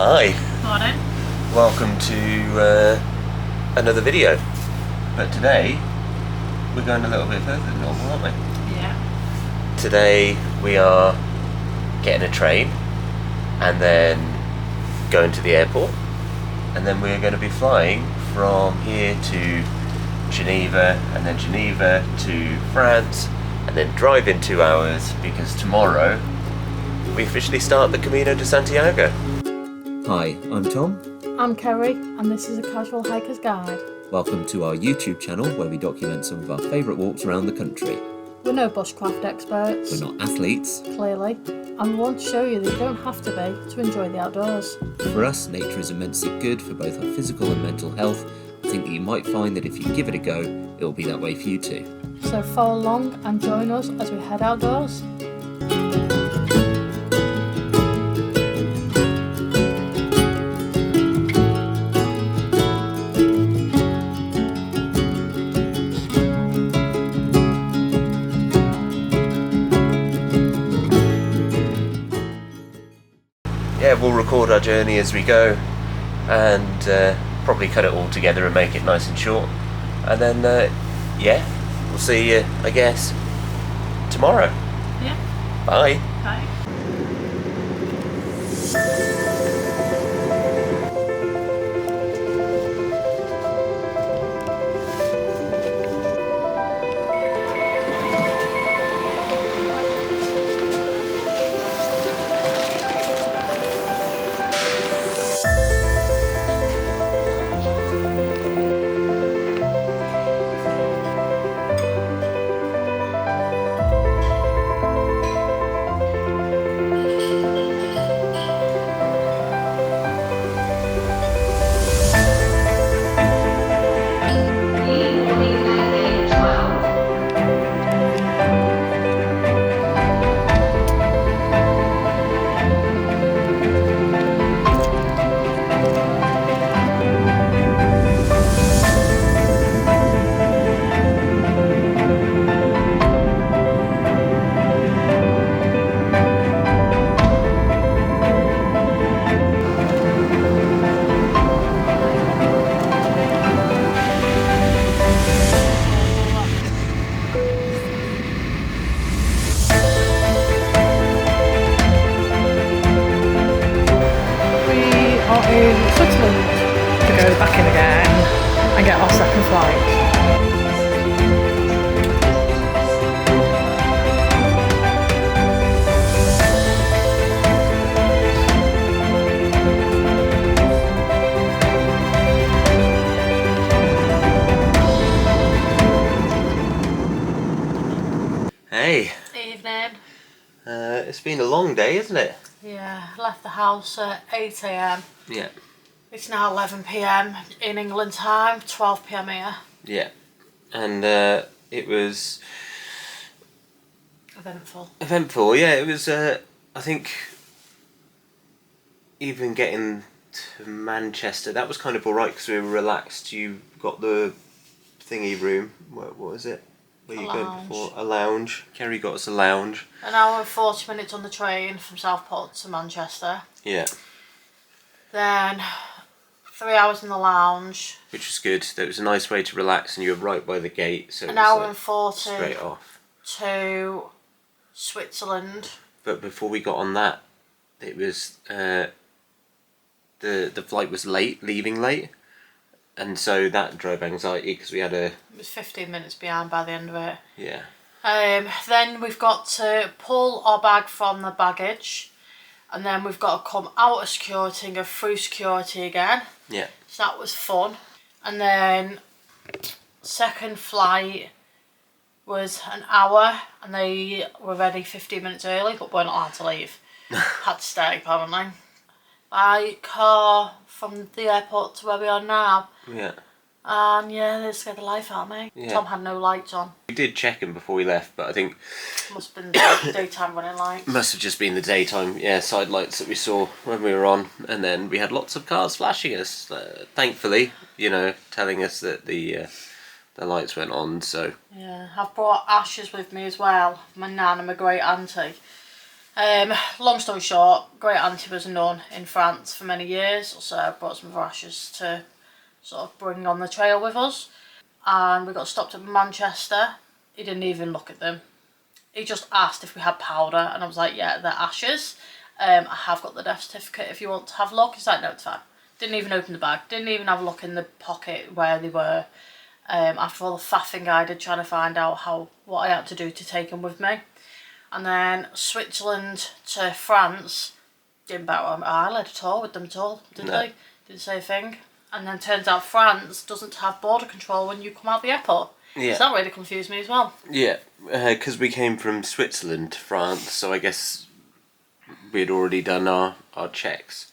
Hi. Morning. Welcome to another video. But today we're going a little bit further than normal, aren't we? Yeah. Today we are getting a train and then going to the airport, and then we're going to be flying from here to Geneva, and then Geneva to France, and then drive in 2 hours because tomorrow we officially start the Camino de Santiago. Hi, I'm Tom. I'm Kerry, and this is a Casual Hiker's Guide. Welcome to our YouTube channel where we document some of our favourite walks around the country. We're no bushcraft experts. We're not athletes. Clearly. And we want to show you that you don't have to be to enjoy the outdoors. For us, nature is immensely good for both our physical and mental health. I think that you might find that if you give it a go, it'll be that way for you too. So follow along and join us as we head outdoors. Yeah, we'll record our journey as we go and probably cut it all together and make it nice and short. And then, we'll see you, I guess, tomorrow. Yeah. Bye. Bye. In Switzerland to go back in again and get our second flight. Hey. Evening. It's been a long day, isn't it? Yeah, left the house at 8 AM. Yeah. It's now 11 PM in England time, 12 PM here. Yeah. And it was Eventful, yeah. It was, I think, even getting to Manchester, that was kind of alright because we were relaxed. You got the thingy room, what was it? Where you going before? A lounge. Kerry got us a lounge. An hour and 40 minutes on the train from Southport to Manchester. Yeah. Then 3 hours in the lounge. Which was good. That was a nice way to relax, and you were right by the gate, so an hour and 40 straight off to Switzerland. But before we got on that, it was the flight was late, leaving late, and so that drove anxiety because we had It was 15 minutes behind by the end of it. Yeah. Then we've got to pull our bag from the baggage, and then we've got to come out of security and go through security again. Yeah. So that was fun. And then second flight was an hour, and they were ready 15 minutes early, but we're not allowed to leave. Had to stay apparently. By car from the airport to where we are now. Yeah. And yeah, they scared the life out of me. Yeah. Tom had no lights on. We did check him before we left, but I think Must have been the daytime running lights. must have just been the daytime, side lights that we saw when we were on, and then we had lots of cars flashing us. Thankfully, telling us that the lights went on. So yeah, I've brought ashes with me as well. My nan and my great auntie. Long story short, great auntie was a nun in France for many years, so brought some of her ashes to sort of bring on the trail with us. And we got stopped at Manchester. He didn't even look at them. He just asked if we had powder, and I was like, yeah, they're ashes. I have got the death certificate if you want to have a look. He's like, no, it's fine. Didn't even open the bag, didn't even have a look in the pocket where they were. After all the faffing I did trying to find out what I had to do to take them with me. And then Switzerland to France, didn't bat an eyelid at all with them at all, did they? Didn't say a thing. And then turns out France doesn't have border control when you come out the airport. Yeah. So that really confused me as well. Yeah, because we came from Switzerland to France, so I guess we'd already done our checks.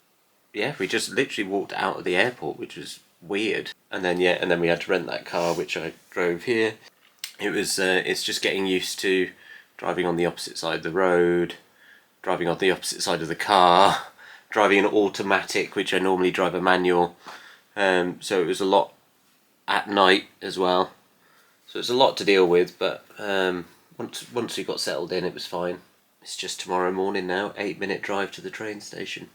Yeah, we just literally walked out of the airport, which was weird. And then we had to rent that car, which I drove here. It was it's just getting used to driving on the opposite side of the road, driving on the opposite side of the car, driving an automatic, which I normally drive a manual. So it was a lot at night as well. So it's a lot to deal with, but once we got settled in, it was fine. It's just tomorrow morning now, 8-minute drive to the train station.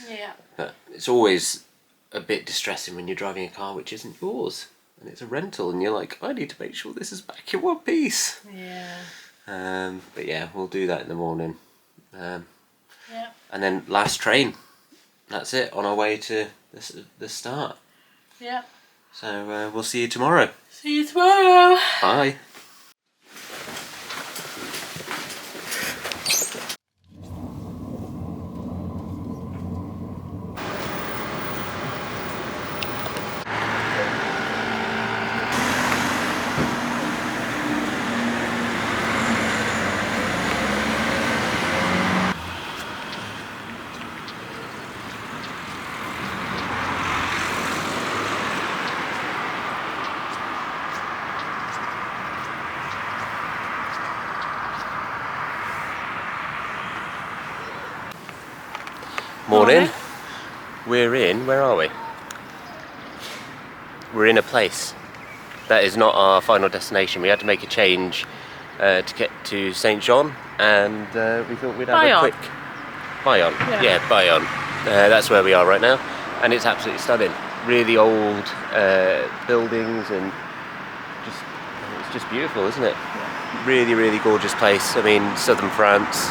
Yeah. But it's always a bit distressing when you're driving a car which isn't yours, and it's a rental, and you're like, I need to make sure this is back in one piece. Yeah. But yeah, we'll do that in the morning. Yeah. And then last train. That's it, on our way to the start. Yeah. So we'll see you tomorrow. See you tomorrow. Bye. Morning. Where are we? We're in a place that is not our final destination. We had to make a change to get to St. John, and we thought we'd have a quick... Bayonne. Yeah, Bayonne. That's where we are right now, and it's absolutely stunning. Really old buildings, and it's just beautiful, isn't it? Yeah. Really, really gorgeous place. I mean, southern France.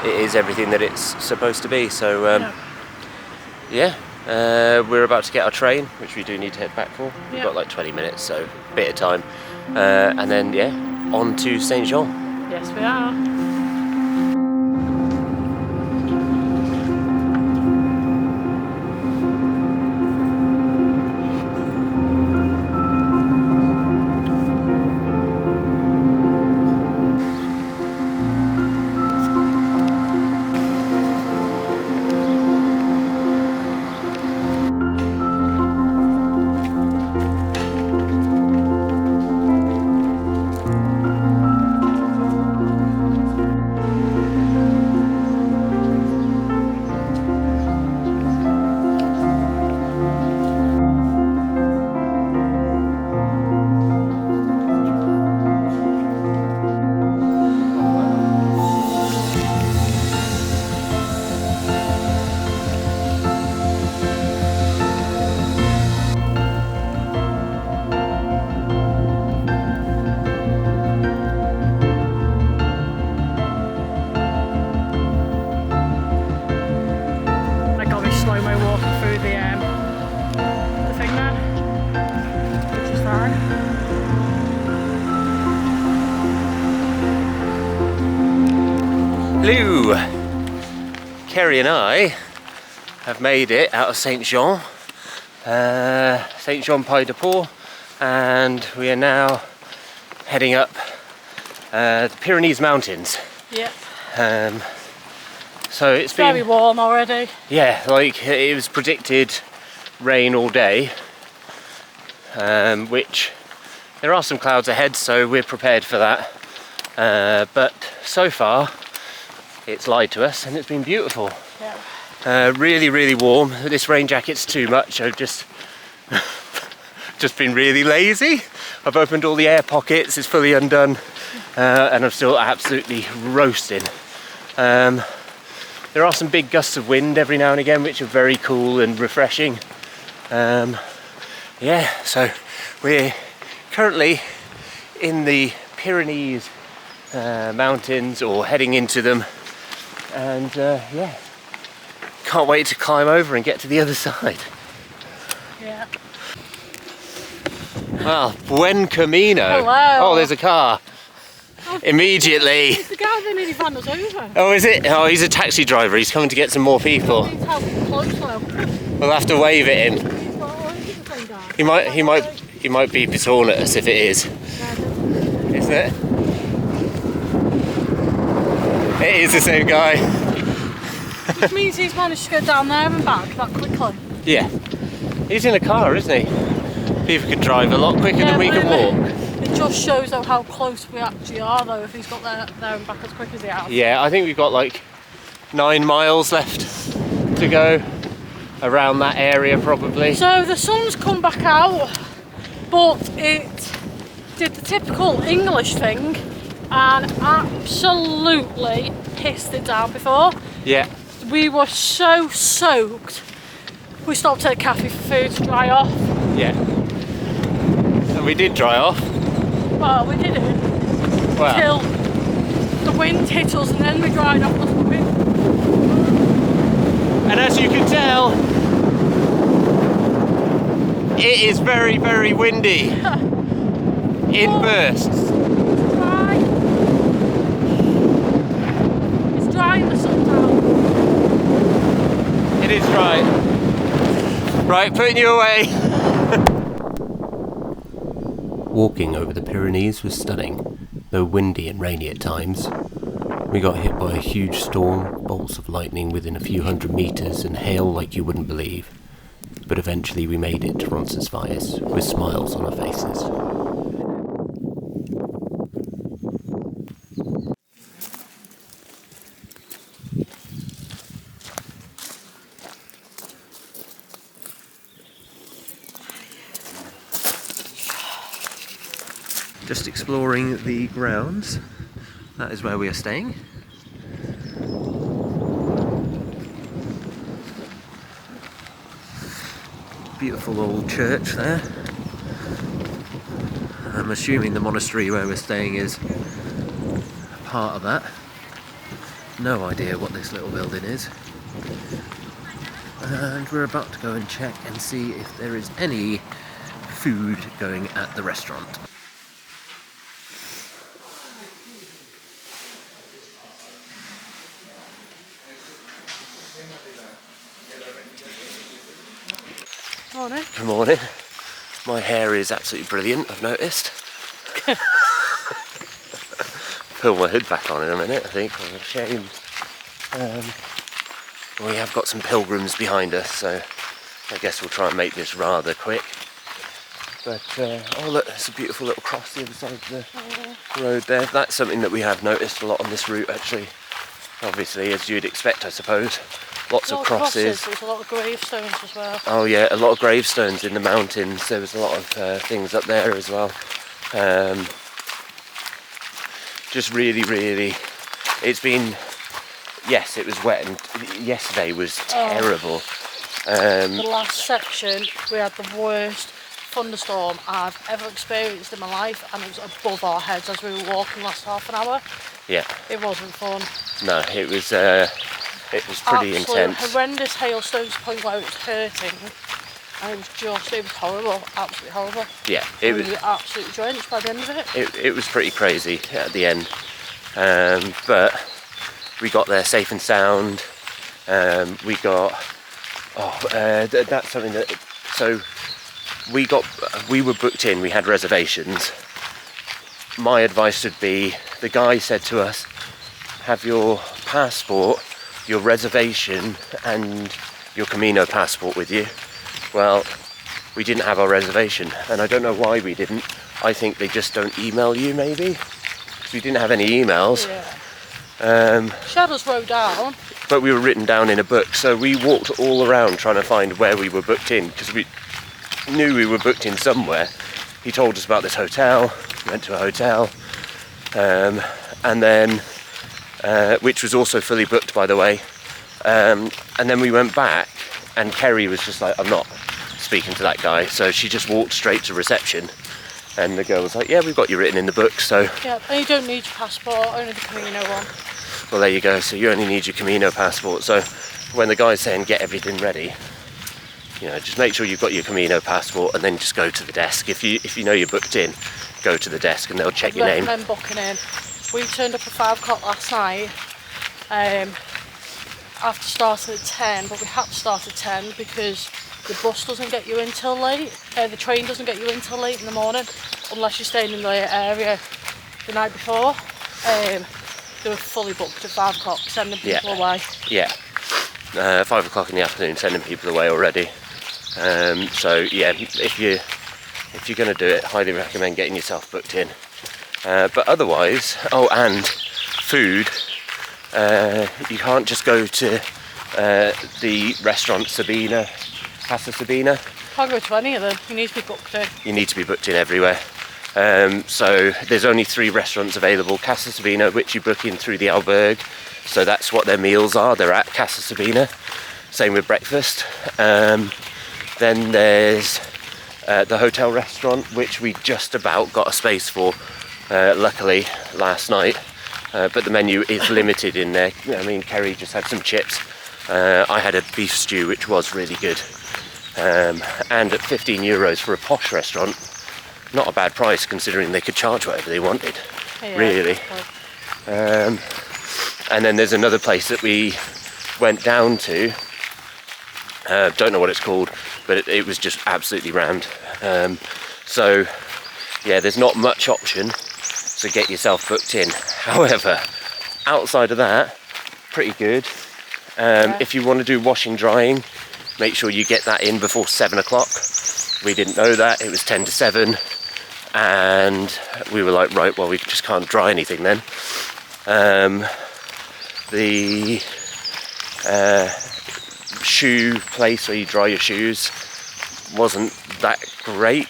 It is everything that it's supposed to be. So we're about to get our train, which we do need to head back for. We've got like 20 minutes, so a bit of time, and then on to Saint Jean. Yes, we are. Hello! Kerry and I have made it out of Saint Jean, Saint Jean Pied de Port, and we are now heading up the Pyrenees Mountains. Yep. So it's been very warm already. Yeah, like it was predicted rain all day, which there are some clouds ahead, so we're prepared for that. But so far, it's lied to us, and it's been beautiful. Yeah. Really, really warm. This rain jacket's too much. I've just been really lazy. I've opened all the air pockets. It's fully undone, and I'm still absolutely roasting. There are some big gusts of wind every now and again, which are very cool and refreshing. Yeah, so we're currently in the Pyrenees mountains, or heading into them, and yeah, can't wait to climb over and get to the other side. Yeah. Well, buen camino. Hello. Oh, there's a car. Immediately. It's the guy that nearly ran us over. Oh, is it? Oh, he's a taxi driver. He's coming to get some more people. He's how close though. We'll have to wave at him. Well, is it the same guy? He might beep his horn at us if it is. Isn't it? It is the same guy. Which means he's managed to go down there and back that quickly. Yeah. He's in a car, isn't he? People could drive a lot quicker than we can walk. It just shows though how close we actually are though, if he's got there and back as quick as he has. Yeah, I think we've got like 9 miles left to go around that area probably. So the sun's come back out, but it did the typical English thing and absolutely pissed it down before. Yeah. We were so soaked. We stopped at a cafe for food to dry off. Yeah. And we did dry off. Well, we didn't. Well. Till the wind hit us and then we dried off because of the wind. And as you can tell, it is very, very windy. In bursts. It's dry. It's dry in the sun now. It is dry. Right, putting you away. Walking over the Pyrenees was stunning, though windy and rainy at times. We got hit by a huge storm, bolts of lightning within a few hundred metres, and hail like you wouldn't believe. But eventually we made it to Roncesvalles with smiles on our faces. Just exploring the grounds. That is where we are staying. Beautiful old church there. I'm assuming the monastery where we're staying is part of that. No idea what this little building is. And we're about to go and check and see if there is any food going at the restaurant. Morning. Good morning. My hair is absolutely brilliant, I've noticed. Pull my hood back on in a minute, I think. I'm ashamed. We have got some pilgrims behind us, so I guess we'll try and make this rather quick. But, oh look, there's a beautiful little cross the other side of the road there. That's something that we have noticed a lot on this route, actually. Obviously, as you'd expect, I suppose. Lots of crosses. There's a lot of gravestones as well. Oh yeah, a lot of gravestones in the mountains. There was a lot of things up there as well. Just really, really, it's been, yes, it was wet and yesterday was terrible. The last section, we had the worst thunderstorm I've ever experienced in my life, and it was above our heads as we were walking last half an hour. Yeah. It wasn't fun. No, it was pretty intense. Horrendous hailstones to the point where it was hurting. And it was horrible, absolutely horrible. Yeah, we were absolutely drenched by the end of it. It was pretty crazy at the end. But we got there safe and sound. We got, that's something that, so we were booked in, we had reservations. My advice would be, the guy said to us, have your passport, your reservation and your Camino passport with you. Well, we didn't have our reservation, and I don't know why we didn't. I think they just don't email you, maybe. We didn't have any emails. Yeah. Shadows wrote down. But we were written down in a book, so we walked all around trying to find where we were booked in, because we knew we were booked in somewhere. He told us about this hotel, we went to a hotel, and then which was also fully booked, by the way. And then we went back, and Kerry was just like, I'm not speaking to that guy. So she just walked straight to reception, and the girl was like, yeah, we've got you written in the book. So yeah, and you don't need your passport, only the Camino one. well, there you go. So you only need your Camino passport. So when the guy's saying get everything ready, you know, just make sure you've got your Camino passport, and then just go to the desk. If you know you're booked in, go to the desk and they'll check your name. Recommend booking in. We turned up at 5 o'clock last night. After starting at 10, but we had to start at 10 because the bus doesn't get you in till late. The train doesn't get you in till late in the morning, unless you're staying in the area the night before. They were fully booked at 5 o'clock, sending people away. Yeah. 5 o'clock in the afternoon, sending people away already. So yeah, if you're going to do it, highly recommend getting yourself booked in. But otherwise, and food. You can't just go to the restaurant Casa Sabina. Can't go to any of them. You need to be booked in. You need to be booked in everywhere. So there's only 3 restaurants available. Casa Sabina, which you book in through the albergue. So that's what their meals are. They're at Casa Sabina. Same with breakfast. Then there's the hotel restaurant, which we just about got a space for, luckily, last night. But the menu is limited in there. I mean, Kerry just had some chips. I had a beef stew, which was really good. And at €15 for a posh restaurant, not a bad price considering they could charge whatever they wanted, really. And then there's another place that we went down to. Don't know what it's called, but it was just absolutely rammed. So, yeah, there's not much option. So get yourself booked in. However, outside of that, pretty good. If you want to do washing, drying, make sure you get that in before 7 o'clock. We didn't know that. It was 10 to 7. And we were like, right, well, we just can't dry anything then. The shoe place where you dry your shoes wasn't that great.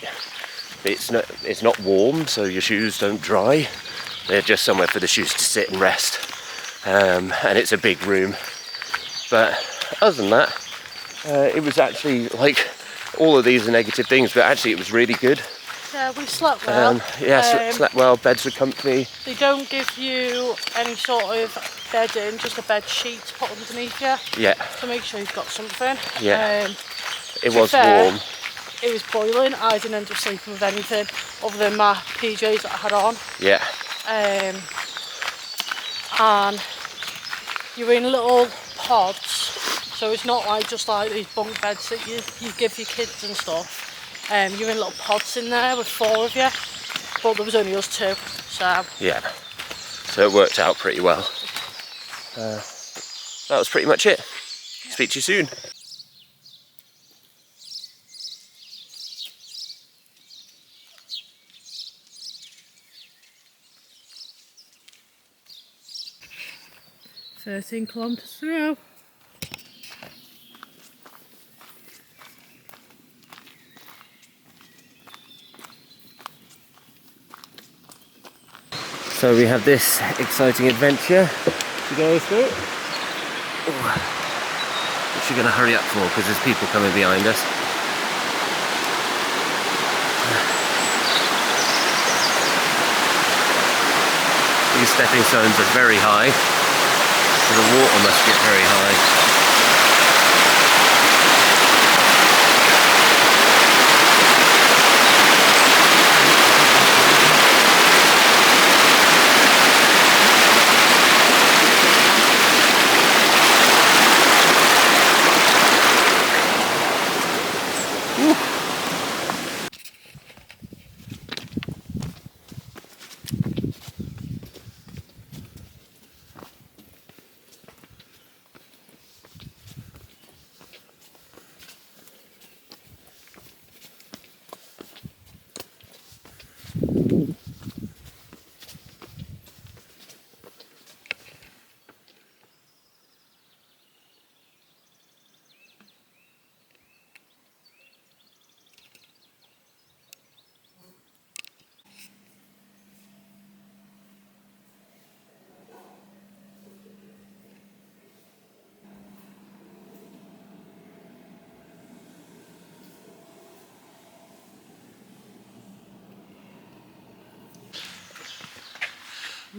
It's not warm, so your shoes don't dry. They're just somewhere for the shoes to sit and rest. And it's a big room. But other than that, it was actually, like, all of these are negative things, but actually it was really good. Yeah, we slept well. Slept well, beds were comfy. They don't give you any sort of bedding, just a bed sheet to put underneath you. Yeah. So make sure you've got something. Yeah. It was warm. It was boiling. I didn't end up sleeping with anything other than my PJs that I had on. Yeah. And you're in little pods, so it's not like just like these bunk beds that you give your kids and stuff. You're in little pods in there with 4 of you, but there was only us 2, so... Yeah, so it worked out pretty well. That was pretty much it. Yeah. Speak to you soon. "13 kilometres to go." So we have this exciting adventure to go through, which you're going to hurry up for because there's people coming behind us. These stepping stones are very high, so the water must get very high.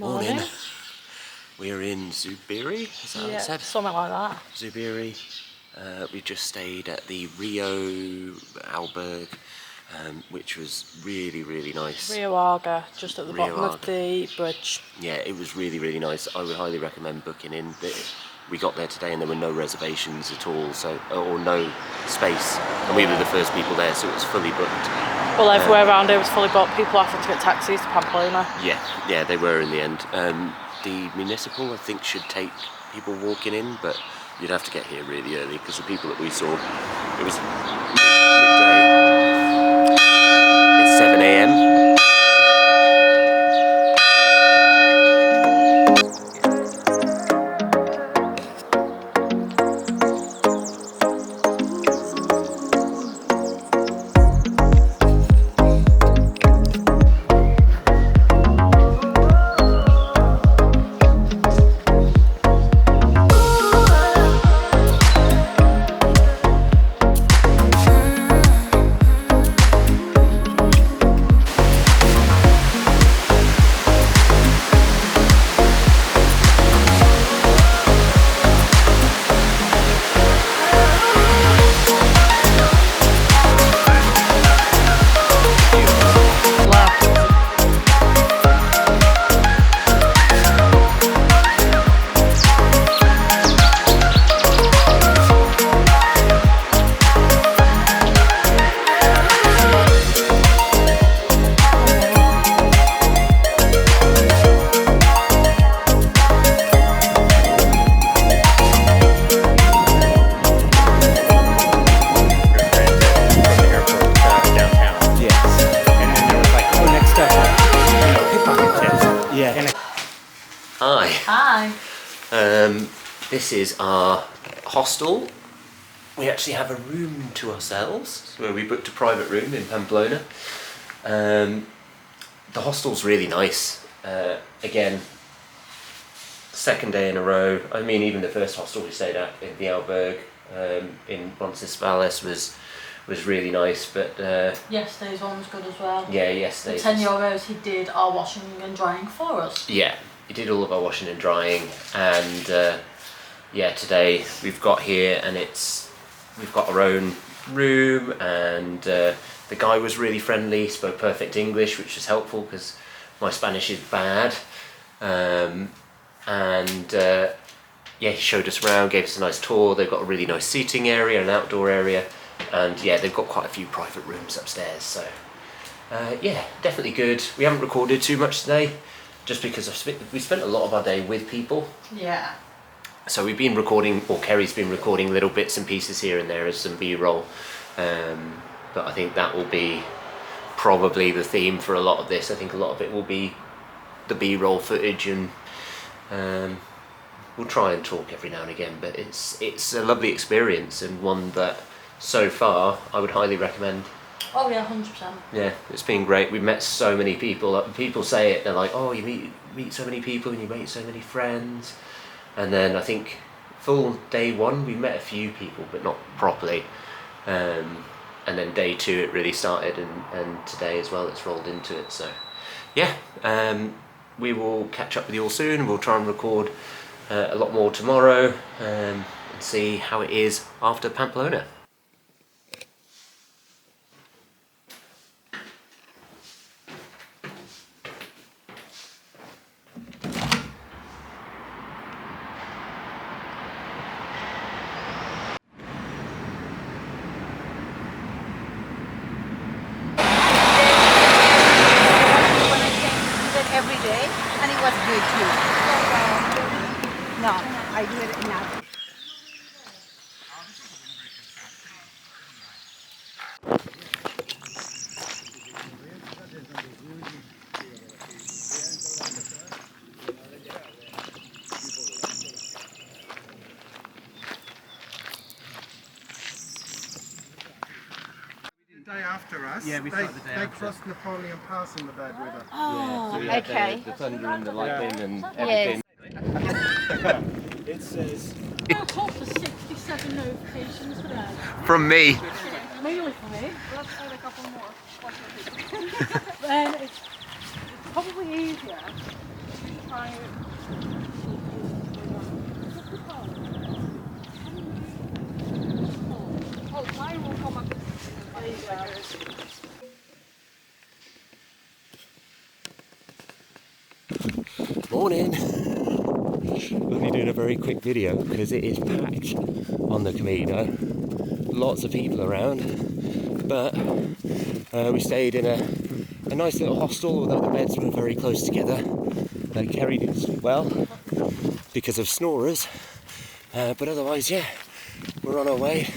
Morning. We're in Zubiri, is that what it said? Something like that. Zubiri. We just stayed at the Rio Alberg, which was really, really nice. Rio Arga, just at the Rio bottom of Arga. the bridge. Yeah, it was really, really nice. I would highly recommend booking in. We got there today and there were no reservations at all, or no space. And we were the first people there, so it was fully booked. Well, everywhere around here was fully booked. People having to get taxis to Pamplona. Yeah, they were in the end. The municipal, I think, should take people walking in, but you'd have to get here really early because the people that we saw, it was midday. It's 7 a.m. Hi. This is our hostel. We actually have a room to ourselves, where we booked a private room in Pamplona. The hostel's really nice. Again, second day in a row. I mean, even the first hostel we stayed at in the Alberg in Roncesvalles was really nice, but Yesterday's one was good as well. yeah, yesterday's. €10 he did our washing and drying for us. Yeah, he did all of our washing and drying, and yeah, today we've got here and we've got our own room, and the guy was really friendly, spoke perfect English, which was helpful because my Spanish is bad, and yeah, he showed us around, gave us a nice tour. They've got a really nice seating area, an outdoor area, and yeah, they've got quite a few private rooms upstairs, so yeah, definitely good. We haven't recorded too much today, just because we spent a lot of our day with people. Yeah. So we've been recording, or Kerry's been recording little bits and pieces here and there as some B-roll, but I think that will be probably the theme for a lot of this. I think a lot of it will be the B-roll footage, and we'll try and talk every now and again, but it's a lovely experience, and one that so far I would highly recommend. Oh yeah, 100%. Yeah, it's been great. We've met so many people. People say it, they're like, oh, you meet so many people and you make so many friends. And then I think full day one we met a few people, but not properly, and then day two it really started, and today as well it's rolled into it. So yeah, we will catch up with you all soon. We'll try and record a lot more tomorrow, and see how it is after Pamplona. Every day, and it was good too. No, I did it enough. The day after us, Yeah, we started the day they after. crossed Napoleon Pass in the bad weather. Oh, We had okay. the thunder and the lightning and Yes. everything. It says I told for 67 notifications for that. From me. Mainly for me. Let's add a couple more. Then it's probably easier Morning! We'll be doing a very quick video because it is packed on the Camino. Lots of people around, but we stayed in a nice little hostel, although the beds were very close together. Kerry didn't sleep well because of snorers, but otherwise, yeah, we're on our way,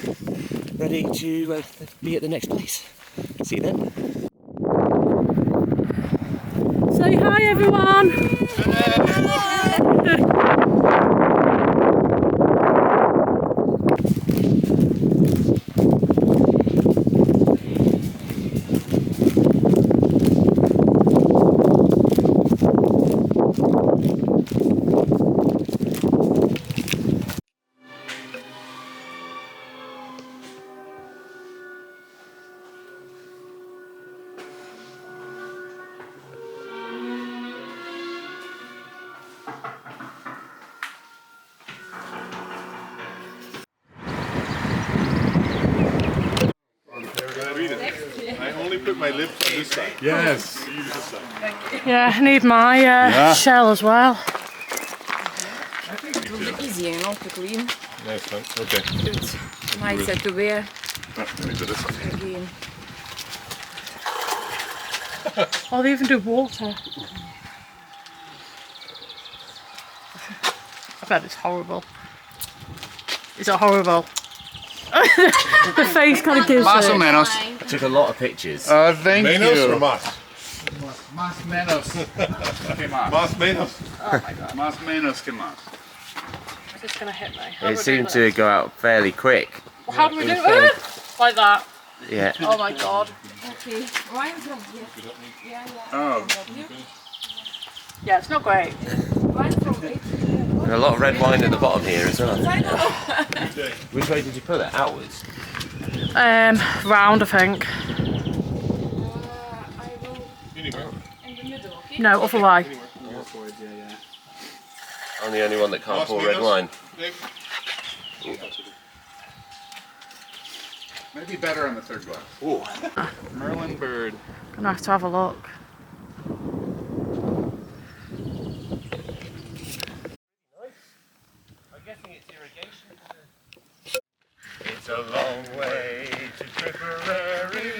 ready to be at the next place. See you then. Say hi, everyone. I only put my lips on this side. Yes. You use this side. Yeah, I need my shell as well. It will be easy, you know, to clean. Nice, fun. Okay. It's nicer to wear Let me do this one. again. Oh, they even do water. I bet it's horrible. Is it horrible? The face kind of gives Más o it. menos. I took a lot of pictures. Thank Menos or you. más? Más menos que más. Más menos. Más menos que más. It's just going to hit me. How do It we seemed do to go out fairly quick. this? How do we do it? Like that. Yeah. Oh my god. Okay, wine from here. Yeah, yeah. Oh, Yeah, it's not great. Wine from it. And a lot of red wine at the bottom here as well. Which way did you put it? Outwards? Round, I think. I will in the middle, okay? No, other way. I'm the only one that can't Más pour red menos. wine. maybe better on the third glass. Ooh. Merlin bird. Gonna have a look. I'm guessing it's irrigation. It's a long way to Tipperary.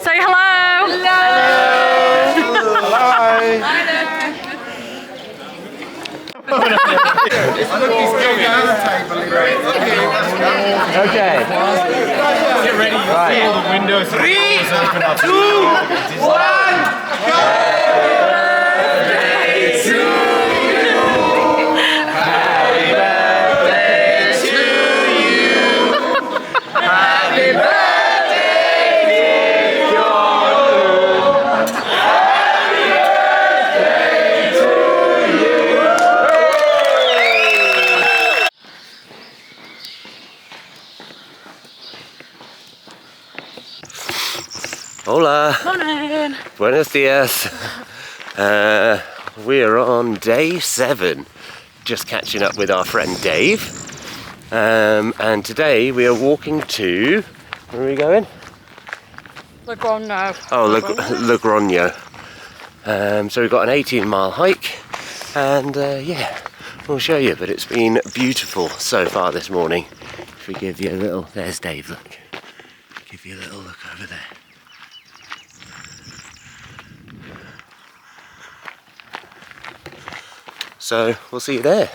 Say hello! Okay. Get ready, you Right. feel the windows and doors open up. 2, 1, Hola. Morning! Buenos dias. We are on day 7, just catching up with our friend Dave. And today we are walking to, where are we going? Logroño. Oh, Logroño. So we've got an 18-mile hike, and yeah, we'll show you, but it's been beautiful so far this morning. If we give you a little, there's Dave, look. Give you a little look over there. So we'll see you there.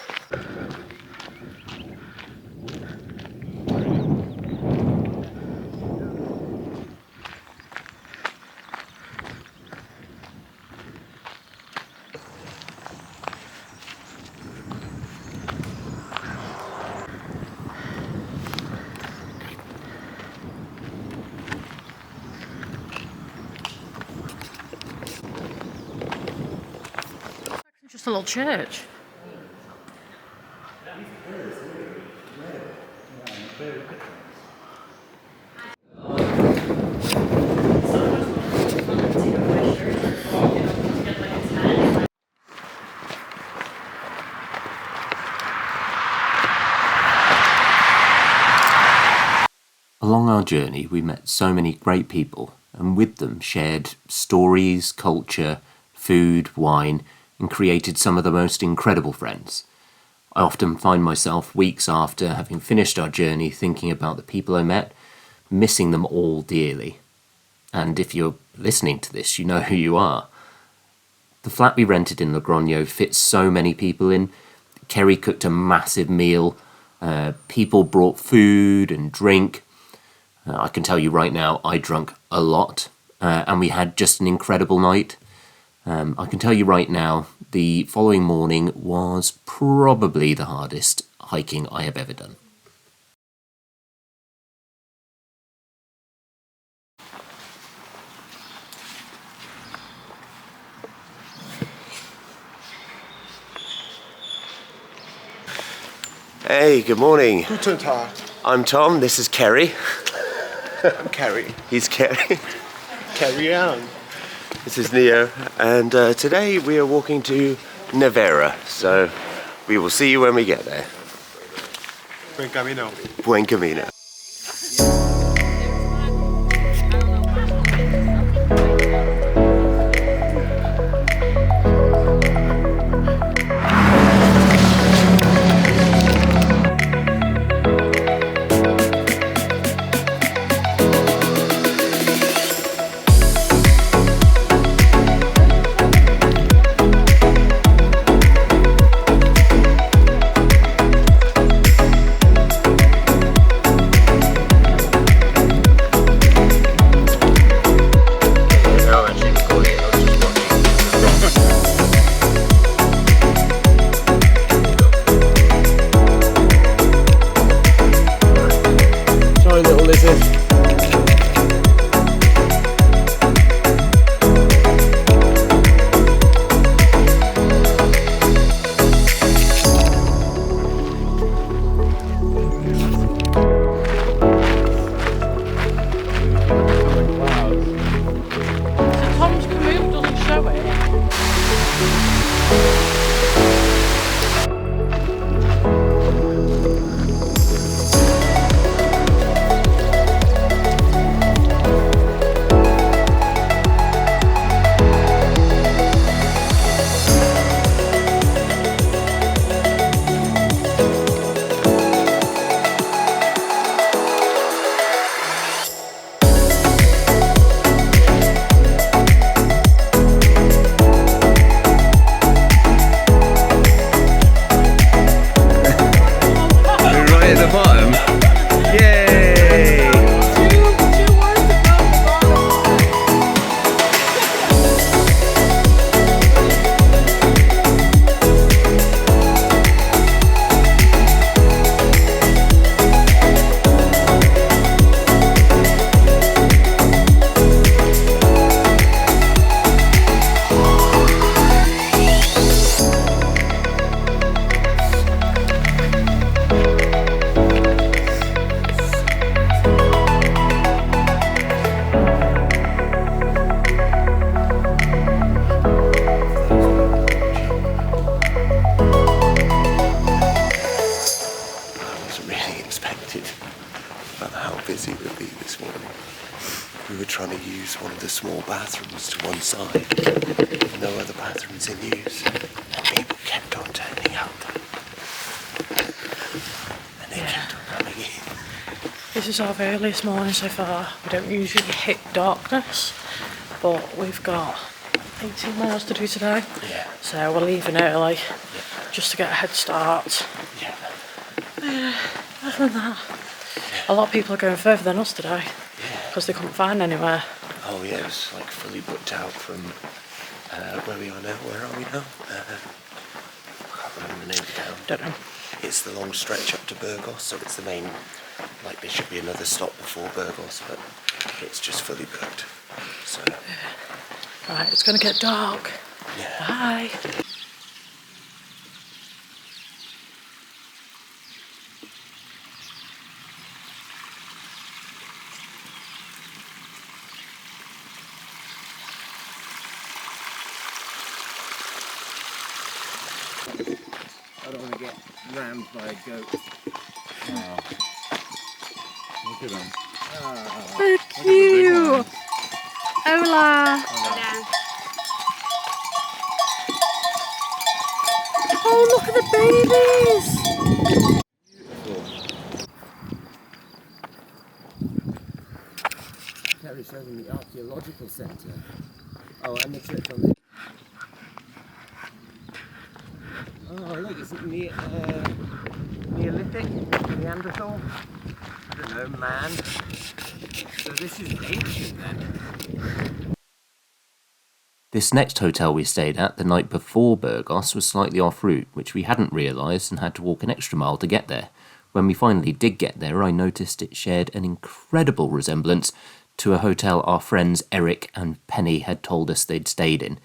Just a little church. journey, we met so many great people, and with them shared stories, culture, food, wine, and created some of the most incredible friends. I often find myself weeks after having finished our journey thinking about the people I met, missing them all dearly. And if you're listening to this, you know who you are. The flat we rented in Logroño fits so many people in. Kerry cooked a massive meal. People brought food and drink. I can tell you right now, I drank a lot. And we had just an incredible night. I can tell you right now, the following morning was probably the hardest hiking I have ever done. Hey, good morning. Guten Tag. I'm Tom, this is Kerry. I'm Kerry. He's Kerry. Kerry and I. This is Neo, and today we are walking to Nevera, so we will see you when we get there. Buen camino. Buen camino. busy with me this morning. We were trying to use one of the small bathrooms to one side. No other bathrooms in use. And people kept on turning up. And they kept on coming in. This is our earliest morning so far. We don't usually hit darkness, but we've got 18 miles to do today. Yeah. So we're leaving early just to get a head start. Yeah. Other than that, a lot of people are going further than us today because they couldn't find anywhere. Oh yeah, it's like fully booked out from where we are now. Where are we now? I can't remember the name of the town. Don't know. It's the long stretch up to Burgos, so it's the main, like there should be another stop before Burgos, but it's just fully booked. So. Right, it's going to get dark. Yeah. Bye. I don't want to get rammed by a goat. Look at them. Look you. Hola. Oh, look at the babies. Kerry showed them the archaeological centre. Oh, and the church on the... Oh, look, it's Neolithic, Neanderthal, I don't know, man. So this is ancient then. This next hotel we stayed at the night before Burgos was slightly off route, which we hadn't realised and had to walk an extra mile to get there. When we finally did get there, I noticed it shared an incredible resemblance to a hotel our friends Eric and Penny had told us they'd stayed in.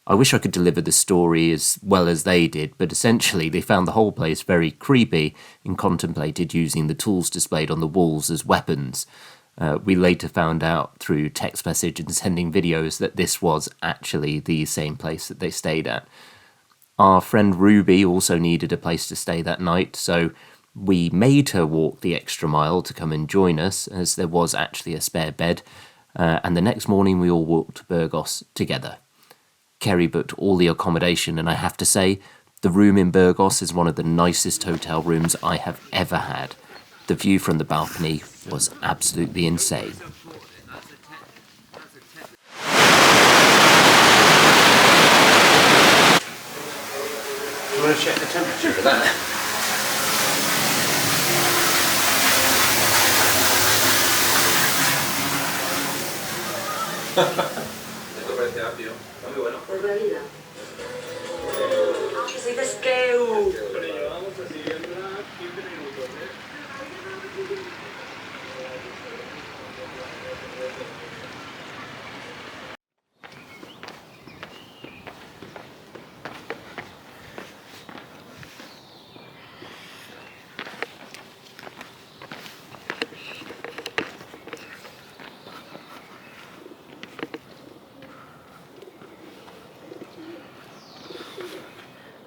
I wish I could deliver the story as well as they did, but essentially they found the whole place very creepy and contemplated using the tools displayed on the walls as weapons. We later found out through text message and sending videos that this was actually the same place that they stayed at. Our friend Ruby also needed a place to stay that night, so we made her walk the extra mile to come and join us, as there was actually a spare bed, and the next morning we all walked to Burgos together. Kerry booked all the accommodation, and I have to say, the room in Burgos is one of the nicest hotel rooms I have ever had. The view from the balcony was absolutely insane. Do you want to check the temperature of that?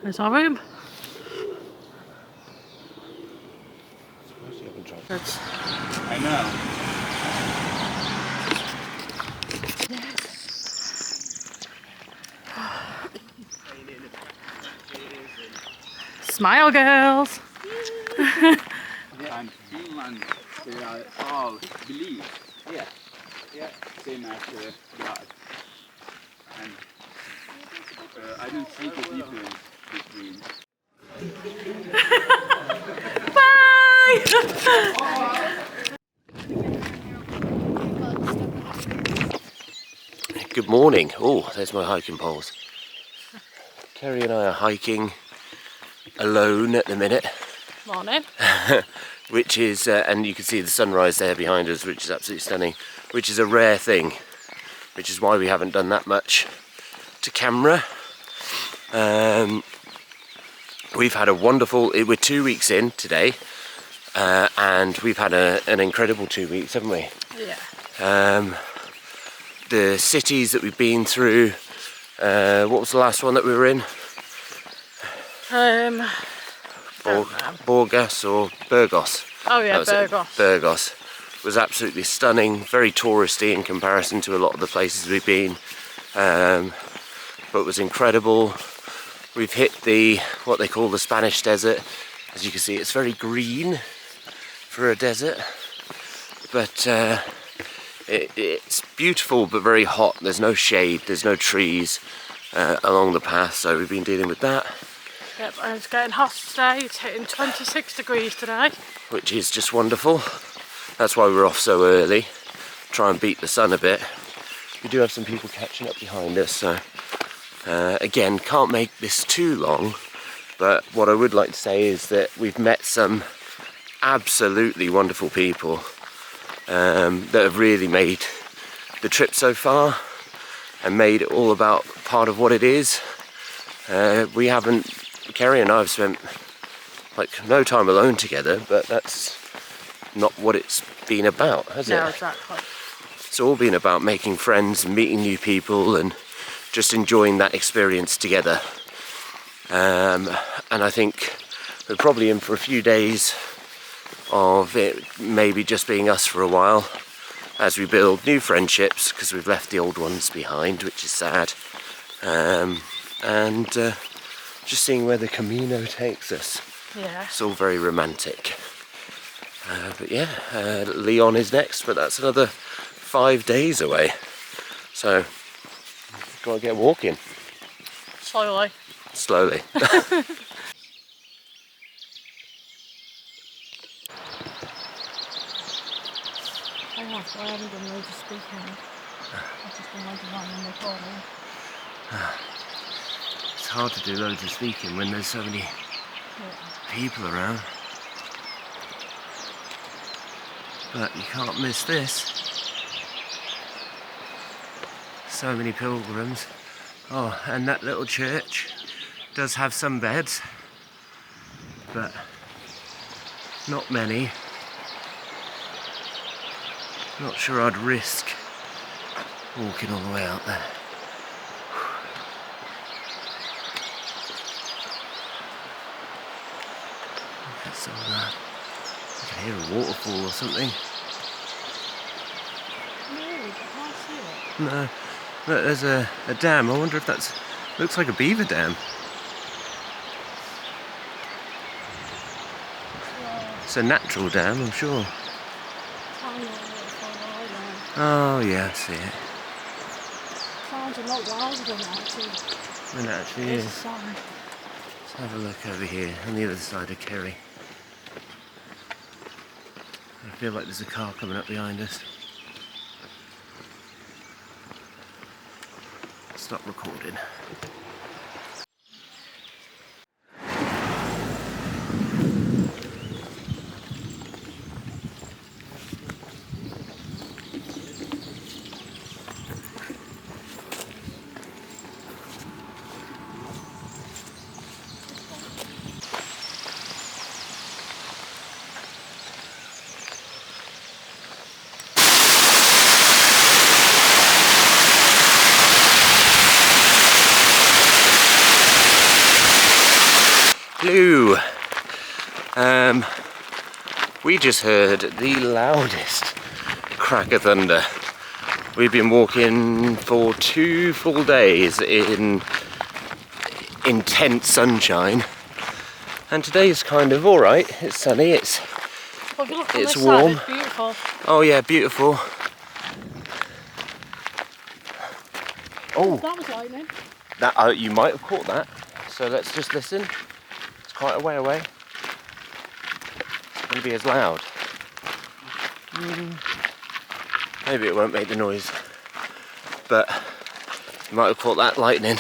There's our room. I know. Smile, girls. And Finland, they are all believe. Yeah. Yeah. Same as God. And I don't see the difference between. Bye. Good morning. Oh, there's my hiking poles. Kerry and I are hiking alone at the minute. Morning. Which is, and you can see the sunrise there behind us, which is absolutely stunning, which is a rare thing, which is why we haven't done that much to camera. We've had a wonderful, we're 2 weeks in today, and we've had an incredible 2 weeks, haven't we? Yeah. The cities that we've been through, what was the last one that we were in? Burgos or Burgos? Oh yeah, Burgos. Burgos was absolutely stunning, very touristy in comparison to a lot of the places we've been, but was incredible. We've hit what they call the Spanish desert. As you can see, it's very green for a desert, but it's beautiful but very hot. There's no shade, there's no trees along the path, so we've been dealing with that. Yep, and it's getting hot today. It's hitting 26 degrees today. Which is just wonderful. That's why we're off so early. Try and beat the sun a bit. We do have some people catching up behind us, so again, can't make this too long, but what I would like to say is that we've met some absolutely wonderful people that have really made the trip so far and made it all about part of what it is. Kerry and I have spent like no time alone together, but that's not what it's been about, has it? No, exactly. It's all been about making friends, meeting new people, and just enjoying that experience together. And I think we're probably in for a few days of it maybe just being us for a while as we build new friendships, because we've left the old ones behind, which is sad. And just seeing where the Camino takes us. Yeah. It's all very romantic. But yeah, Leon is next, but that's another 5 days away. So, gotta get walking. Slowly. Slowly. I haven't done loads of speaking. I've just been loading on and recording. It's hard to do loads of speaking when there's so many people around. But you can't miss this. So many pilgrims. Oh, and that little church does have some beds, but not many. Not sure I'd risk walking all the way out there. Look at some of that. I can hear a waterfall or something. Really? I can't see it. No, look, there's a dam. I wonder if that's... looks like a beaver dam. It's a natural dam, I'm sure. Oh yeah, I see it. Sounds a lot wilder than that actually. And it actually There's is. a sound. Let's have a look over here on the other side of Kerry. I feel like there's a car coming up behind us. Stop recording. Hello. We just heard the loudest crack of thunder. We've been walking for 2 full days in intense sunshine, and today is kind of alright. It's sunny, it's Well, if you look on it's this warm. side, it's beautiful. Oh yeah, beautiful. Oh, That was lightning. that you might have caught that. So let's just listen. It's quite a way away. It's going to be as loud. Maybe it won't make the noise, but you might have caught that lightning.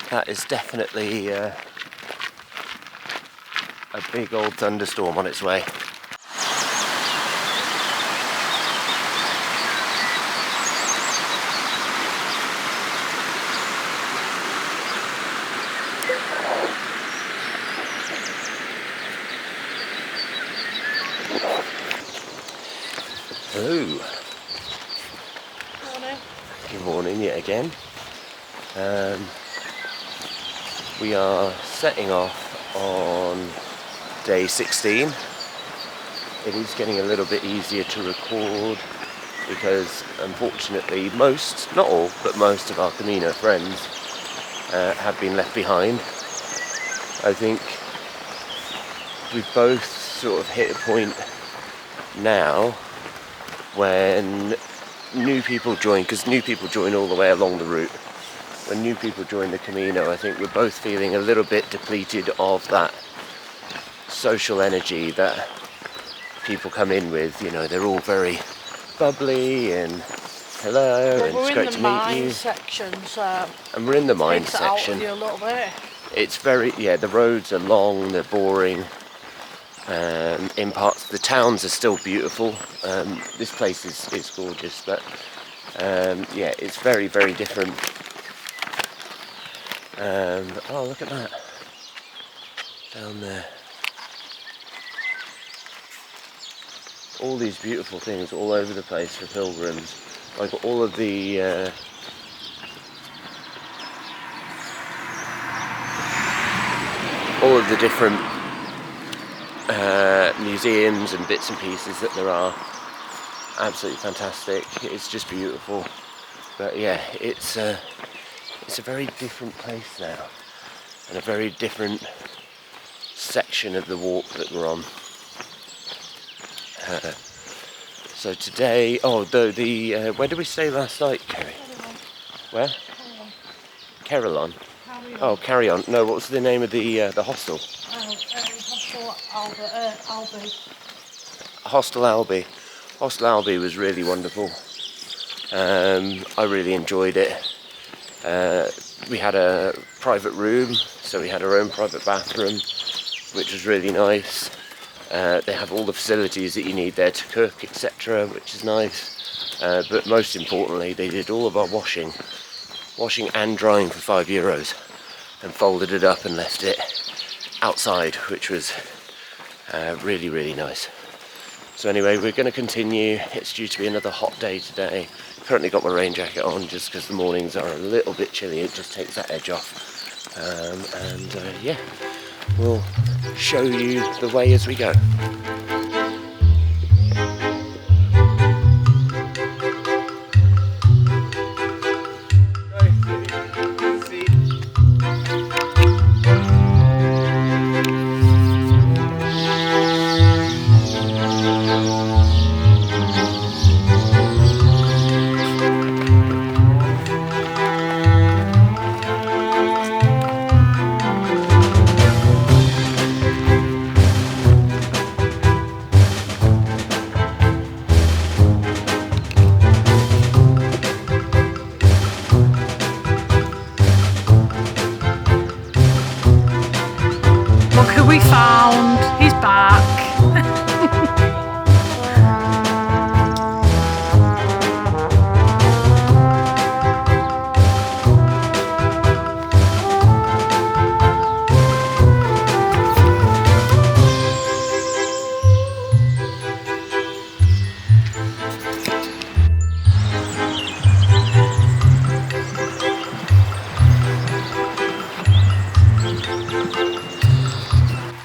That is definitely a big old thunderstorm on its way. Hello. Morning. Good morning yet again. We are setting off on day 16. It is getting a little bit easier to record because unfortunately most, not all, but most of our Camino friends have been left behind. I think we've both sort of hit a point now when new people join, because new people join all the way along the route. When new people join the Camino, I think we're both feeling a little bit depleted of that social energy that people come in with. You know, they're all very bubbly and hello, But and we're it's in great the to meet mine you. section, so And we're in the mine takes it out section. of you a little bit. It's very, yeah, the roads are long, they're boring. In parts, the towns are still beautiful. This place is gorgeous, but yeah, it's very, very different. Oh, look at that. Down there. All these beautiful things all over the place for pilgrims. Like all of the different museums and bits and pieces that there are. Absolutely fantastic. It's just beautiful. But yeah, it's a very different place now, and a very different section of the walk that we're on. So today, where did we stay last night, Kerry? Where? Carillon. Oh, Carry On. No, what was the name of the hostel? Hostel Albi. Hostel Albi was really wonderful. I really enjoyed it. We had a private room, so we had our own private bathroom, which was really nice. They have all the facilities that you need there to cook, etc., which is nice. But most importantly, they did all of our washing and drying for €5, and folded it up and left it outside, which was really, really nice. So anyway, we're going to continue. It's due to be another hot day today. Currently got my rain jacket on just because the mornings are a little bit chilly. It just takes that edge off. Yeah, we'll show you the way as we go. Look who we found. He's back.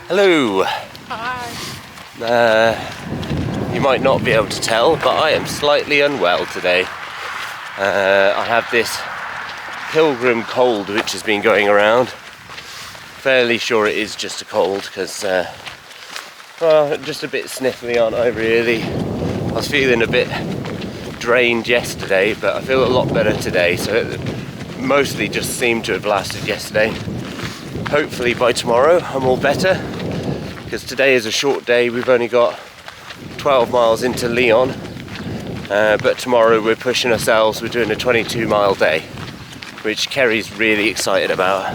Hello. Hi. You might not be able to tell, but I am slightly unwell today. I have this pilgrim cold which has been going around. Fairly sure it is just a cold because, just a bit sniffly, aren't I really? I was feeling a bit drained yesterday, but I feel a lot better today, so it mostly just seemed to have lasted yesterday. Hopefully by tomorrow I'm all better, because today is a short day. We've only got 12 miles into Lyon, but tomorrow we're pushing ourselves. We're doing a 22-mile day, which Kerry's really excited about.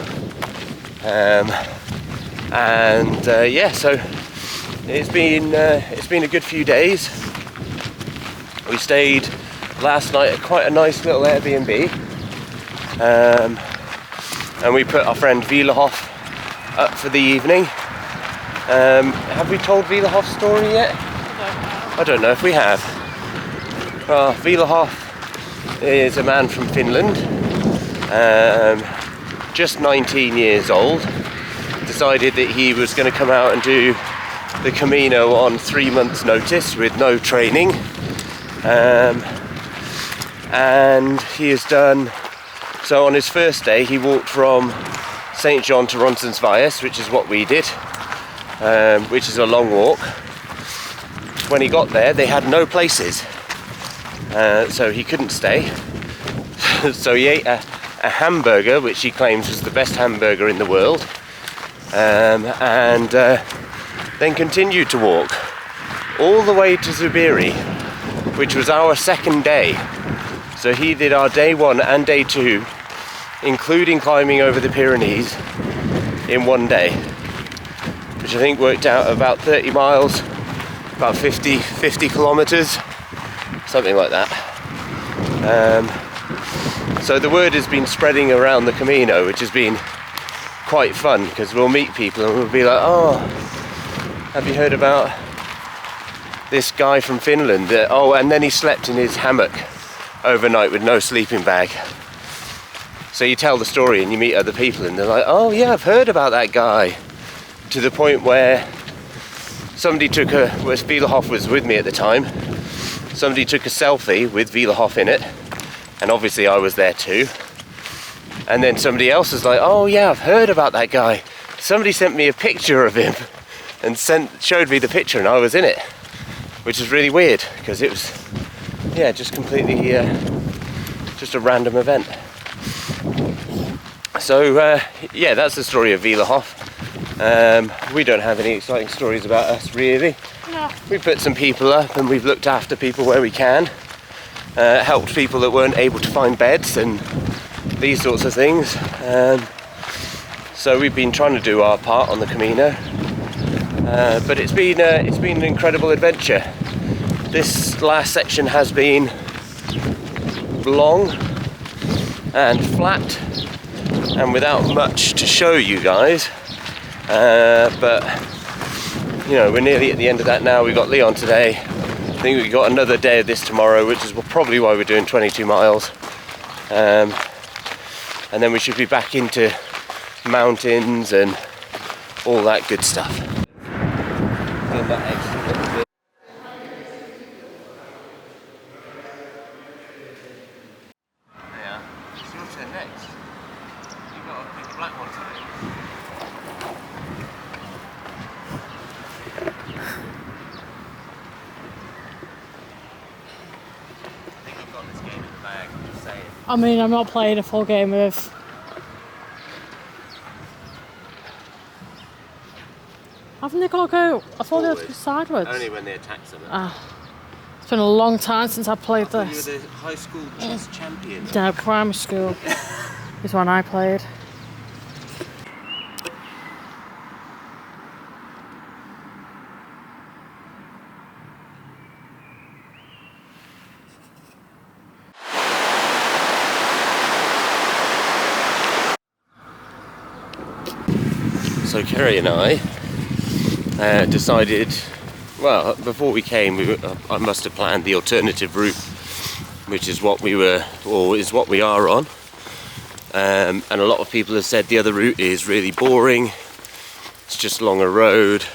Yeah, so it's been a good few days. We stayed last night at quite a nice little Airbnb, and we put our friend Wielehoff up for the evening. Have we told Wielehof's story yet? I don't know if we have. Wielehoff is a man from Finland, just 19 years old. Decided that he was going to come out and do the Camino on 3 months' notice with no training. And he has done. So on his first day, he walked from St. John to Roncesvalles, which is what we did, which is a long walk. When he got there, they had no places, so he couldn't stay. So he ate a hamburger, which he claims was the best hamburger in the world, and then continued to walk all the way to Zubiri, which was our second day. So he did our day 1 and day 2, including climbing over the Pyrenees, in one day, which I think worked out about 30 miles, about 50 kilometers, something like that. So the word has been spreading around the Camino, which has been quite fun, because we'll meet people and we'll be like, oh, have you heard about this guy from Finland? And then he slept in his hammock overnight with no sleeping bag. So you tell the story and you meet other people and they're like, oh yeah, I've heard about that guy, to the point where somebody took a, Wielhoff was with me at the time, somebody took a selfie with Wielhoff in it, and obviously I was there too. And then somebody else was like, oh yeah, I've heard about that guy. Somebody sent me a picture of him and showed me the picture, and I was in it, which is really weird because it was, yeah, just completely, just a random event. So yeah, that's the story of Wielhoff. We don't have any exciting stories about us really. No. We put some people up and we've looked after people where we can, helped people that weren't able to find beds and these sorts of things. So we've been trying to do our part on the Camino, but it's been an incredible adventure. This last section has been long and flat and without much to show you guys, but you know, we're nearly at the end of that now. We've got Leon today. I think we've got another day of this tomorrow, which is probably why we're doing 22 miles. And then we should be back into mountains and all that good stuff. Yeah, it's your turn next. You've got to pick a black one today. I think I've got this game in the bag, I'm just saying. I mean, I'm not playing a full game of... Haven't they got to go? I thought they had to go sideways. Only when they attack something. It's been a long time since I played this. You were the high school chess champion. No, primary school is when I played. So Kerry and I decided, well, before we came, I must have planned the alternative route, which is what we were, or is what we are on. And a lot of people have said the other route is really boring. It's just along a road.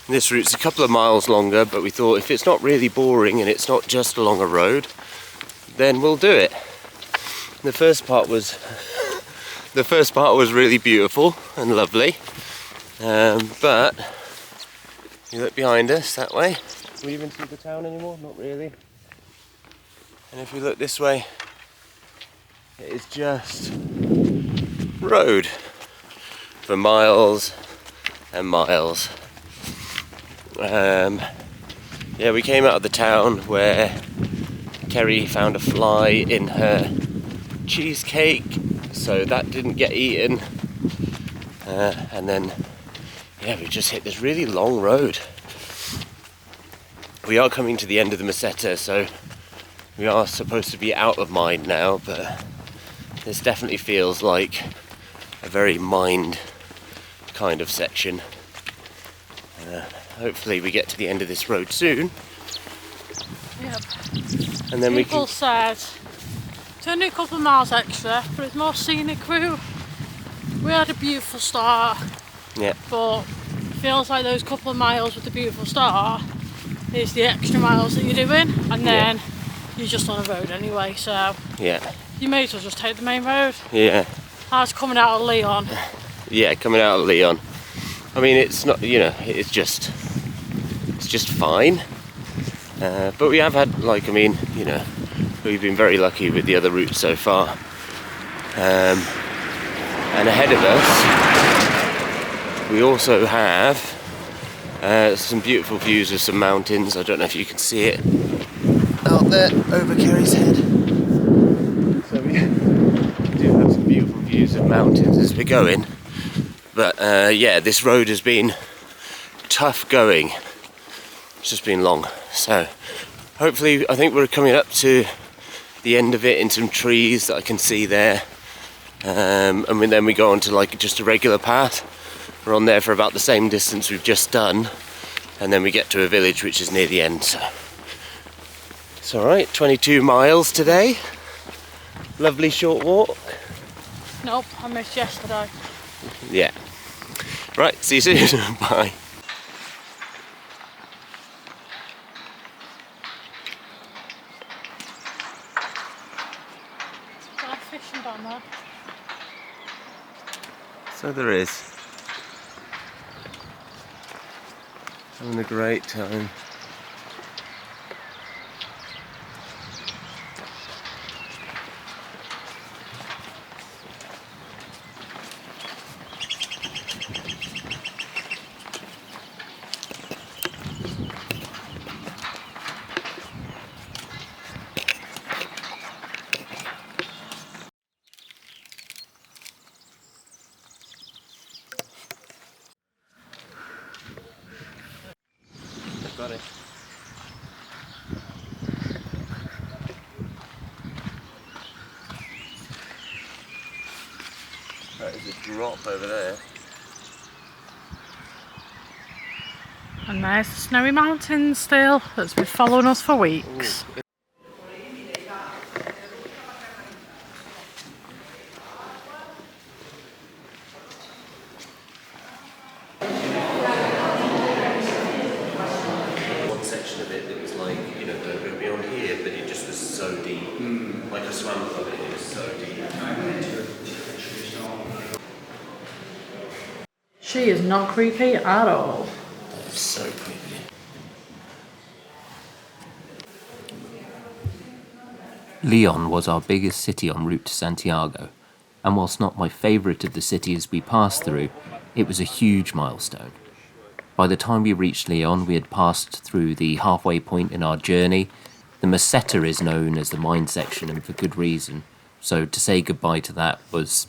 This route's a couple of miles longer, but we thought if it's not really boring and it's not just along a road, then we'll do it. The first part was really beautiful and lovely, but you look behind us that way. Do we even see the town anymore? Not really. And if we look this way, it is just road for miles and miles. Yeah, we came out of the town where Kerry found a fly in her cheesecake, so that didn't get eaten, and then yeah, we just hit this really long road. We are coming to the end of the Meseta, so we are supposed to be out of mine now, but this definitely feels like a very mined kind of section. Hopefully we get to the end of this road soon. Yep. And then People said it's only a couple of miles extra, but it's more scenic route. We had a beautiful start, yeah, but it feels like those couple of miles with the beautiful start is the extra miles that you're doing, and then you're just on a road anyway, so yeah, you may as well just take the main road. yeah, That's coming out of Leon. yeah, coming out of Leon. I mean, it's not, you know, it's just fine. But we have had, like, I mean, you know, we've been very lucky with the other routes so far. And ahead of us, we also have some beautiful views of some mountains. I don't know if you can see it out there over Kerry's head. So we do have some beautiful views of mountains as we're going. But yeah, this road has been tough going. It's just been long. So hopefully, I think we're coming up to the end of it in some trees that I can see there. And then we go on to like just a regular path. We're on there for about the same distance we've just done. And then we get to a village which is near the end. So it's alright, 22 miles today. Lovely short walk. Nope, I missed yesterday. Yeah. Right, see you soon. Bye. station down there. So there is. Having a great time. Got it. That is a drop over there. And there's the snowy mountains still, that's been following us for weeks. Ooh. Section of it that was like, you know, go beyond here, but it just was so deep. Like I swam above it, it was so deep. She is not creepy at all. That's so creepy. Leon was our biggest city en route to Santiago, and whilst not my favourite of the cities we passed through, it was a huge milestone. By the time we reached Leon, we had passed through the halfway point in our journey. The Meseta is known as the mine section, and for good reason, so to say goodbye to that was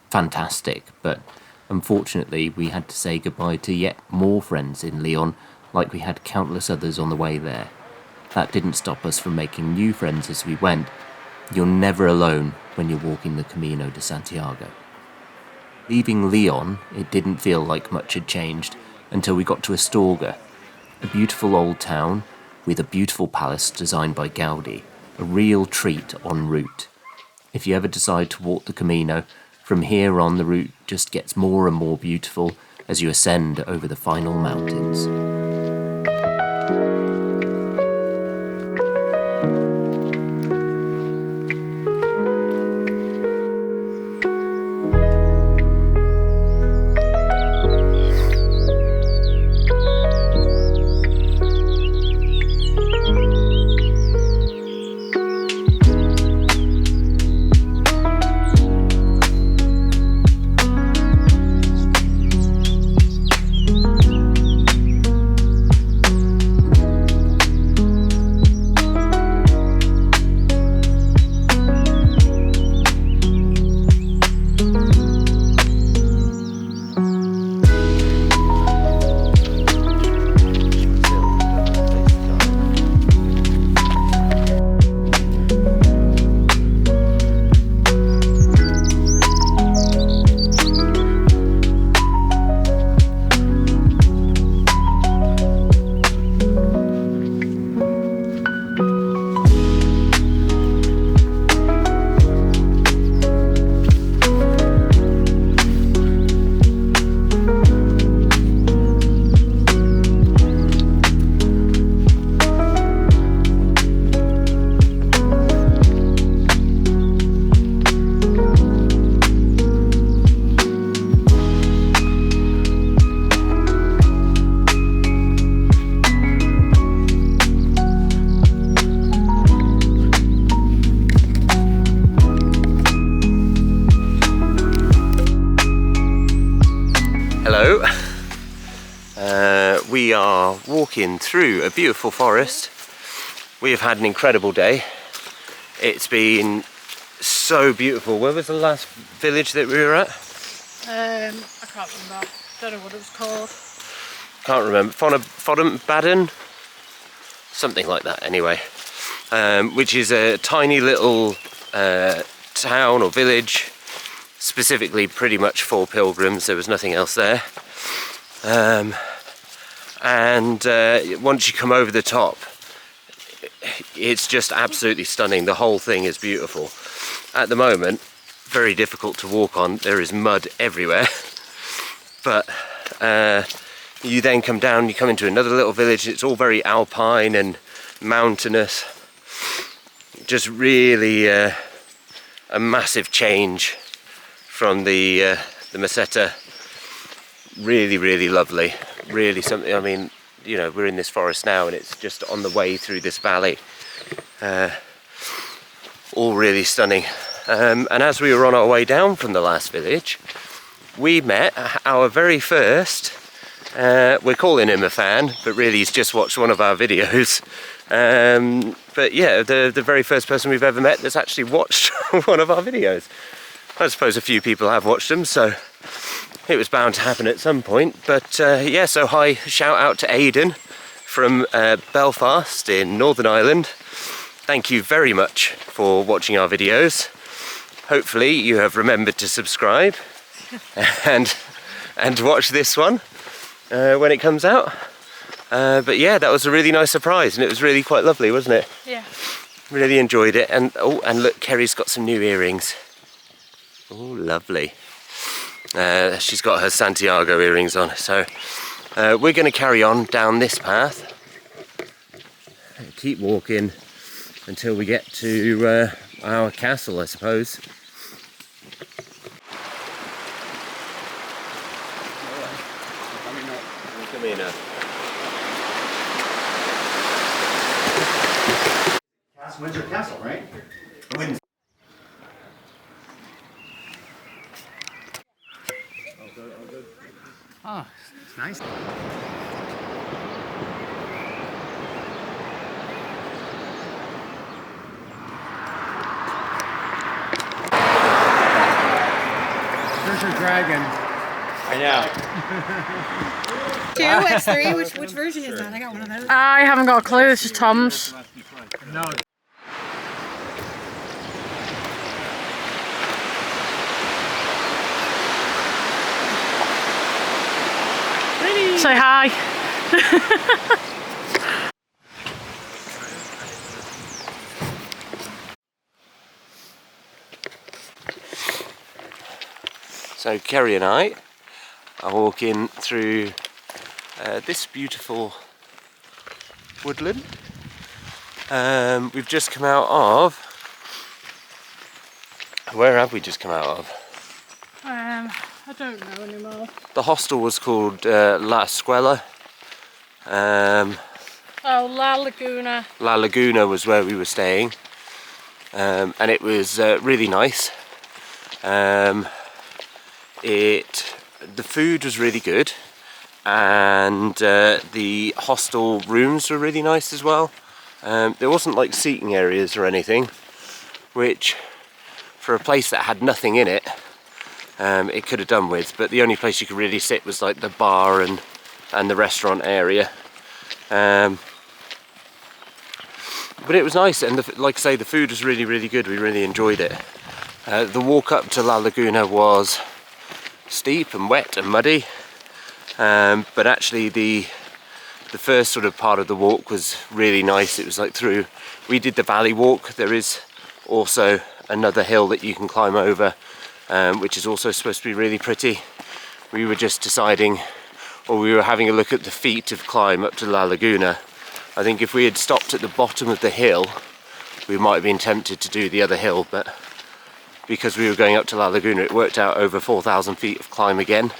fantastic, but unfortunately we had to say goodbye to yet more friends in Leon, like we had countless others on the way there. That didn't stop us from making new friends as we went. You're never alone when you're walking the Camino de Santiago. Leaving Leon, it didn't feel like much had changed until we got to Astorga, a beautiful old town with a beautiful palace designed by Gaudi, a real treat en route. If you ever decide to walk the Camino, from here on the route just gets more and more beautiful as you ascend over the final mountains. Hello. We are walking through a beautiful forest. We have had an incredible day. It's been so beautiful. Where was the last village that we were at? I can't remember. Don't know what it was called. Can't remember. Fodden? Something like that anyway. Which is a tiny little town or village, specifically pretty much for pilgrims. There was nothing else there. Once you come over the top, it's just absolutely stunning. The whole thing is beautiful. At the moment, very difficult to walk on. There is mud everywhere. But you then come down, you come into another little village. It's all very alpine and mountainous. Just really a a massive change from the Meseta. Really, really lovely. Really something. I mean, you know, we're in this forest now, and it's just on the way through this valley. All really stunning. And as we were on our way down from the last village, we met our very first. We're calling him a fan, but really he's just watched one of our videos. But yeah, the very first person we've ever met that's actually watched one of our videos. I suppose a few people have watched them, so it was bound to happen at some point. But yeah, so hi, shout out to Aidan from Belfast in Northern Ireland. Thank you very much for watching our videos. Hopefully you have remembered to subscribe and watch this one when it comes out. But yeah, that was a really nice surprise, and it was really quite lovely, wasn't it? Yeah. Really enjoyed it. And oh, and look, Kerry's got some new earrings. Oh, lovely. She's got her Santiago earrings on. So we're going to carry on down this path. Keep walking until we get to our castle, I suppose. Camino. Windsor Castle, right? Oh, it's nice. There's your dragon. I know. 2, X3, which version is that? I got one of those. I haven't got a clue, this is Tom's. No. Say hi. So Kerry and I are walking through this beautiful woodland. We've just come out of... Where have we just come out of? I don't know anymore. The hostel was called La Escuela. Oh, La Laguna. La Laguna was where we were staying, and it was really nice. The food was really good, and the hostel rooms were really nice as well. There wasn't like seating areas or anything, which for a place that had nothing in it, it could have done with, but the only place you could really sit was like the bar and the restaurant area. But it was nice, and like I say, the food was really, really good. We really enjoyed it. The walk up to La Laguna was steep and wet and muddy, but actually the first sort of part of the walk was really nice. It was like through, we did the valley walk. There is also another hill that you can climb over, which is also supposed to be really pretty. We were just deciding, or we were having a look at the feet of climb up to La Laguna. I think if we had stopped at the bottom of the hill, we might have been tempted to do the other hill, but because we were going up to La Laguna, it worked out over 4,000 feet of climb again.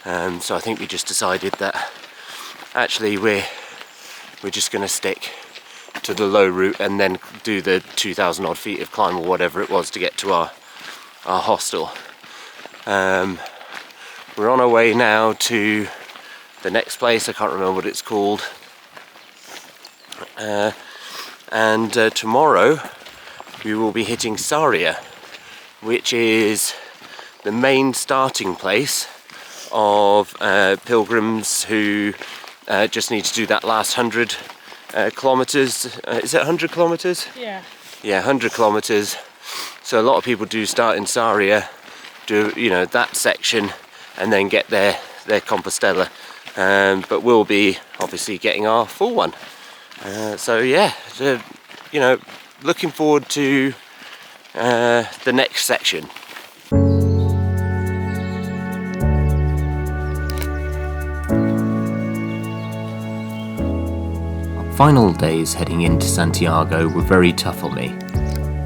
So I think we just decided that actually we're just going to stick to the low route and then do the 2,000 odd feet of climb or whatever it was to get to our hostel. We're on our way now to the next place. I can't remember what it's called. And tomorrow we will be hitting Saria, which is the main starting place of pilgrims who just need to do that last 100 kilometers. Is it 100 kilometers? Yeah. Yeah, 100 kilometers. So a lot of people do start in Saria, do that section, and then get their Compostela. But we'll be obviously getting our full one. So yeah, looking forward to the next section. Our final days heading into Santiago were very tough on me.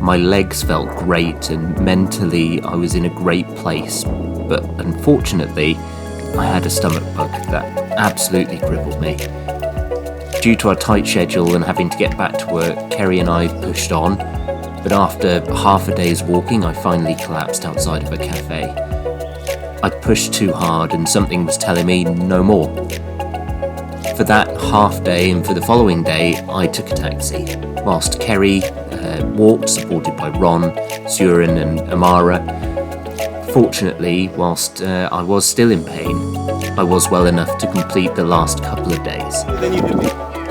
My legs felt great and mentally I was in a great place, but unfortunately I had a stomach bug that absolutely crippled me. Due to our tight schedule and having to get back to work, Kerry and I pushed on, but after half a day's walking I finally collapsed outside of a cafe. I'd pushed too hard and something was telling me no more. For that half day and for the following day, I took a taxi, whilst Kerry walked, supported by Ron, Surin and Amara. Fortunately, whilst I was still in pain, I was well enough to complete the last couple of days.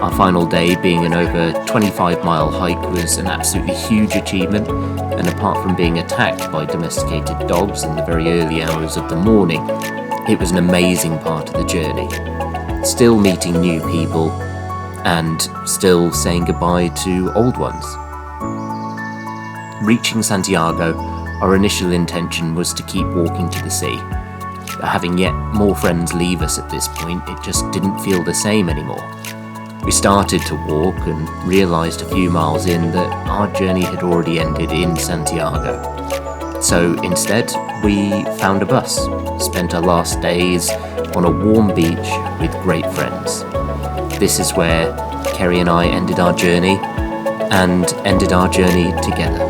Our final day, being an over 25-mile hike, was an absolutely huge achievement, and apart from being attacked by domesticated dogs in the very early hours of the morning, it was an amazing part of the journey. Still meeting new people, and still saying goodbye to old ones. Reaching Santiago, our initial intention was to keep walking to the sea. But having yet more friends leave us at this point, it just didn't feel the same anymore. We started to walk and realised a few miles in that our journey had already ended in Santiago. So instead, we found a bus, spent our last days on a warm beach with great friends. This is where Kerry and I ended our journey, and ended our journey together.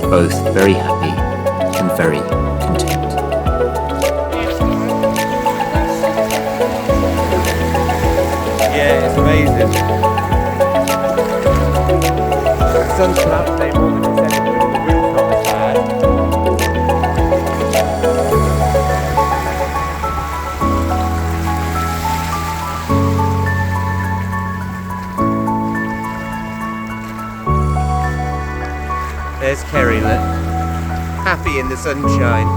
Both very happy and very content. Yeah, it's amazing. The sun's come out today more than it's ever been, and the wind's not as bad. There's Kerry, look. Happy in the sunshine.